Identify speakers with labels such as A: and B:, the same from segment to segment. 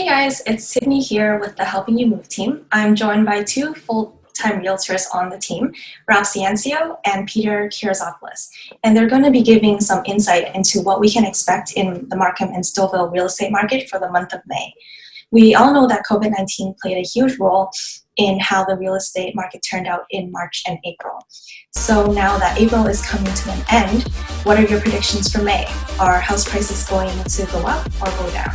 A: Hey guys, it's Sydney here with the Helping You Move team. I'm joined by two full-time realtors on the team, Ralph Ciancio and Peter Kirazopoulos. And they're going to be giving some insight into what we can expect in the Markham and Stouffville real estate market for the month of May. We all know that COVID-19 played a huge role in how the real estate market turned out in March and April. So now that April is coming to an end, what are your predictions for May? Are house prices going to go up or go down?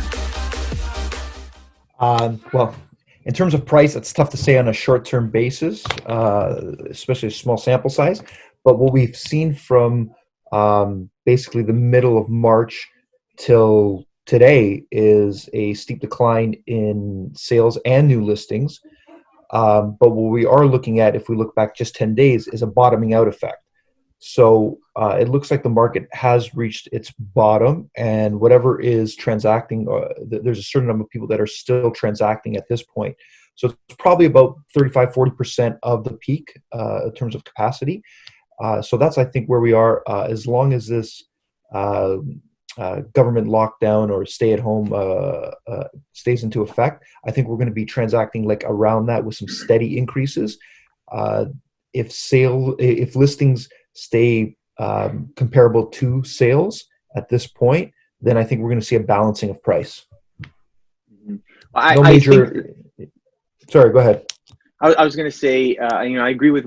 B: Well, in terms of price, it's tough to say on a short-term basis, especially a small sample size. But what we've seen from basically the middle of March till today is a steep decline in sales and new listings. But what we are looking at, if we look back just 10 days, is a bottoming out effect. So it looks like the market has reached its bottom, and whatever is transacting, there's a certain number of people that are still transacting at this point. So it's probably about 35-40% of the peak in terms of capacity. So that's, I think, where we are. As long as this government lockdown or stay-at-home stays into effect, I think we're going to be transacting like around that with some steady increases. If listings stay comparable to sales at this point, then I think we're going to see a balancing of price. Sorry, go ahead.
C: I was going to say, I agree with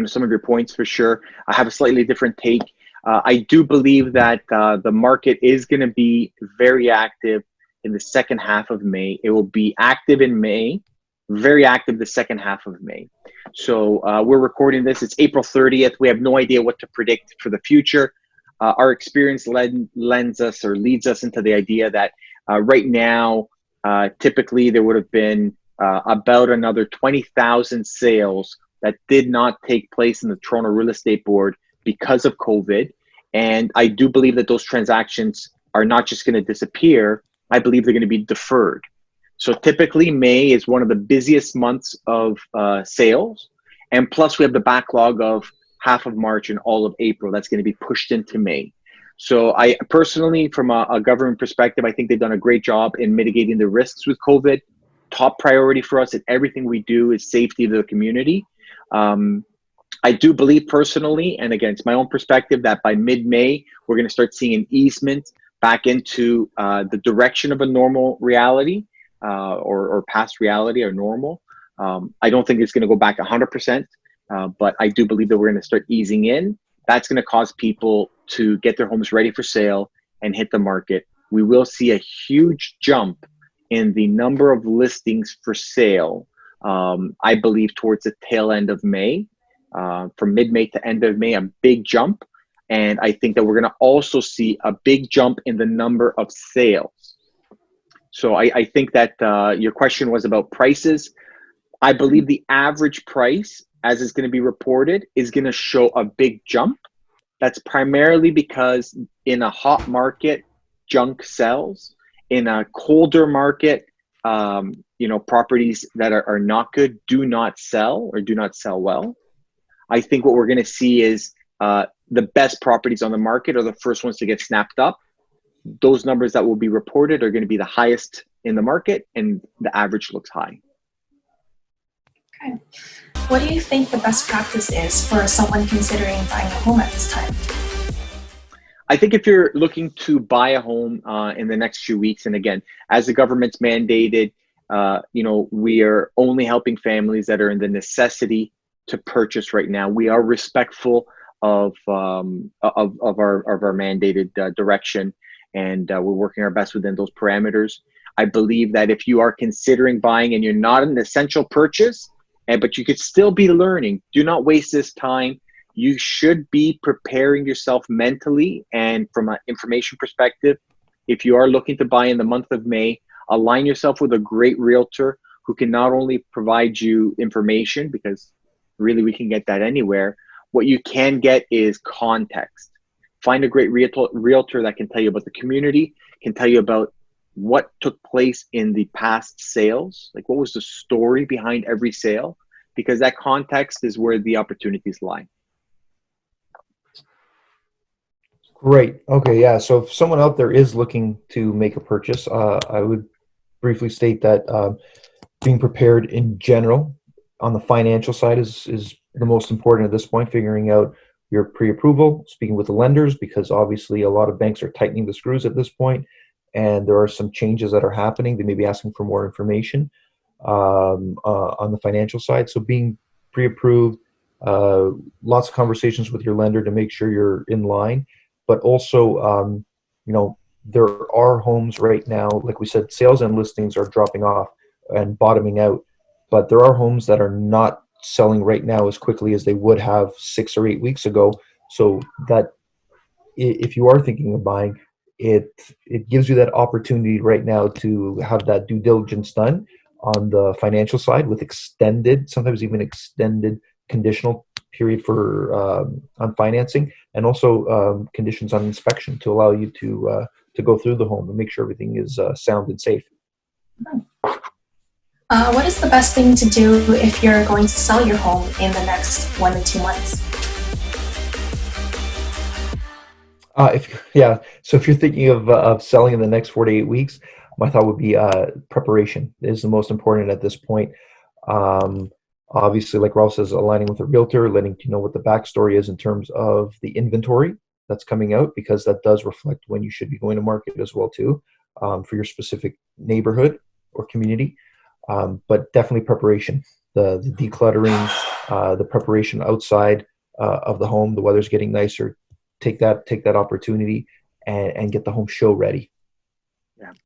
C: some of your points for sure. I have a slightly different take. I do believe that the market is going to be very active in the second half of May. It will be active in May, very active the second half of May. So we're recording this. It's April 30th. We have no idea what to predict for the future. Our experience leads us into the idea that right now, typically there would have been about another 20,000 sales that did not take place in the Toronto Real Estate Board because of COVID. And I do believe that those transactions are not just going to disappear. I believe they're going to be deferred. So typically May is one of the busiest months of sales. And plus we have the backlog of half of March and all of April that's going to be pushed into May. So I personally, from a government perspective, I think they've done a great job in mitigating the risks with COVID. Top priority for us in everything we do is safety of the community. I do believe personally, and again, it's my own perspective, that by mid-May, we're going to start seeing an easement back into the direction of a normal reality. Or past reality or normal. I don't think it's going to go back 100%, but I do believe that we're going to start easing in. That's going to cause people to get their homes ready for sale and hit the market. We will see a huge jump in the number of listings for sale, I believe, towards the tail end of May. From mid-May to end of May, a big jump. And I think that we're going to also see a big jump in the number of sales. So I think that your question was about prices. I believe the average price, as is going to be reported, is going to show a big jump. That's primarily because in a hot market, junk sells. In a colder market, properties that are not good do not sell or do not sell well. I think what we're going to see is the best properties on the market are the first ones to get snapped up. Those numbers that will be reported are going to be the highest in the market, and the average looks high.
A: Okay. What do you think the best practice is for someone considering buying a home at this time?
C: I think if you're looking to buy a home in the next few weeks, and again, as the government's mandated, we are only helping families that are in the necessity to purchase right now. We are respectful of our mandated direction. And we're working our best within those parameters. I believe that if you are considering buying and you're not an essential purchase, but you could still be learning, do not waste this time. You should be preparing yourself mentally and from an information perspective. If you are looking to buy in the month of May, align yourself with a great realtor who can not only provide you information, because really we can get that anywhere. What you can get is context. Find a great realtor that can tell you about the community, can tell you about what took place in the past sales, like what was the story behind every sale, because that context is where the opportunities lie.
B: Great. Okay, yeah. So if someone out there is looking to make a purchase, I would briefly state that being prepared in general on the financial side is the most important at this point, figuring out your pre-approval, speaking with the lenders, because obviously a lot of banks are tightening the screws at this point, and there are some changes that are happening. They may be asking for more information on the financial side. So being pre-approved, lots of conversations with your lender to make sure you're in line, but also, there are homes right now, like we said, sales and listings are dropping off and bottoming out, but there are homes that are not selling right now as quickly as they would have 6 or 8 weeks ago. So that if you are thinking of buying, it gives you that opportunity right now to have that due diligence done on the financial side with extended, sometimes even extended conditional period for on financing, and also conditions on inspection to allow you to go through the home and make sure everything is sound and safe.
A: What is the best thing to do if you're going to sell your home in the next 1 to 2 months?
B: So if you're thinking of selling in the next 4 to 8 weeks, my thought would be preparation is the most important at this point. Obviously, like Ralph says, aligning with a realtor, letting you know what the backstory is in terms of the inventory that's coming out, because that does reflect when you should be going to market as well too, for your specific neighborhood or community. But definitely preparation, the decluttering, the preparation outside of the home. The weather's getting nicer. Take that opportunity and get the home show ready.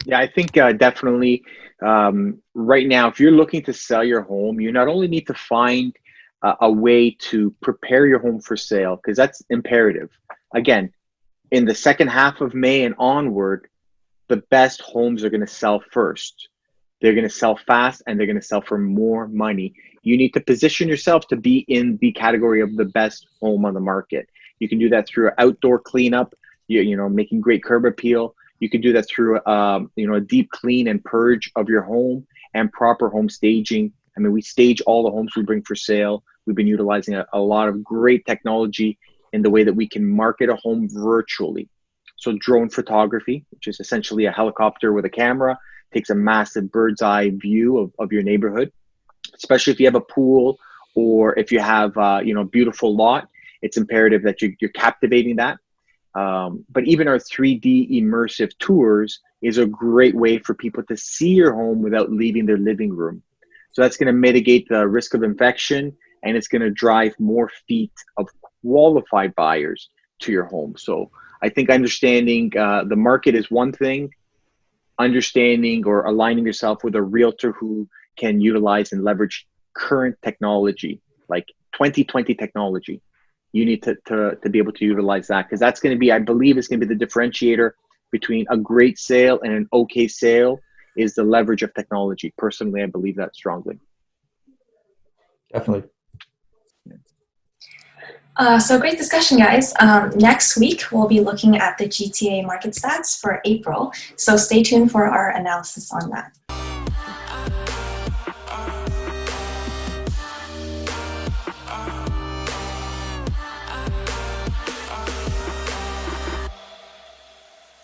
C: Yeah, I think definitely right now, if you're looking to sell your home, you not only need to find a way to prepare your home for sale, because that's imperative. Again, in the second half of May and onward, the best homes are going to sell first. They're going to sell fast, and they're going to sell for more money. You need to position yourself to be in the category of the best home on the market. You can do that through outdoor cleanup, making great curb appeal. You can do that through a deep clean and purge of your home and proper home staging. I mean, we stage all the homes we bring for sale. We've been utilizing a lot of great technology in the way that we can market a home virtually. So drone photography, which is essentially a helicopter with a camera, takes a massive bird's eye view of your neighborhood, especially if you have a pool or if you have a beautiful lot. It's imperative that you're captivating that. But even our 3D immersive tours is a great way for people to see your home without leaving their living room. So that's going to mitigate the risk of infection, and it's going to drive more feet of qualified buyers to your home. So I think understanding the market is one thing, understanding or aligning yourself with a realtor who can utilize and leverage current technology, like 2020 technology. You need to be able to utilize that, because that's going to be, I believe, is going to be the differentiator between a great sale and an okay sale, is the leverage of technology. Personally, I believe that strongly.
B: Definitely.
A: So great discussion, guys. Next week, we'll be looking at the GTA market stats for April. So stay tuned for our analysis on that.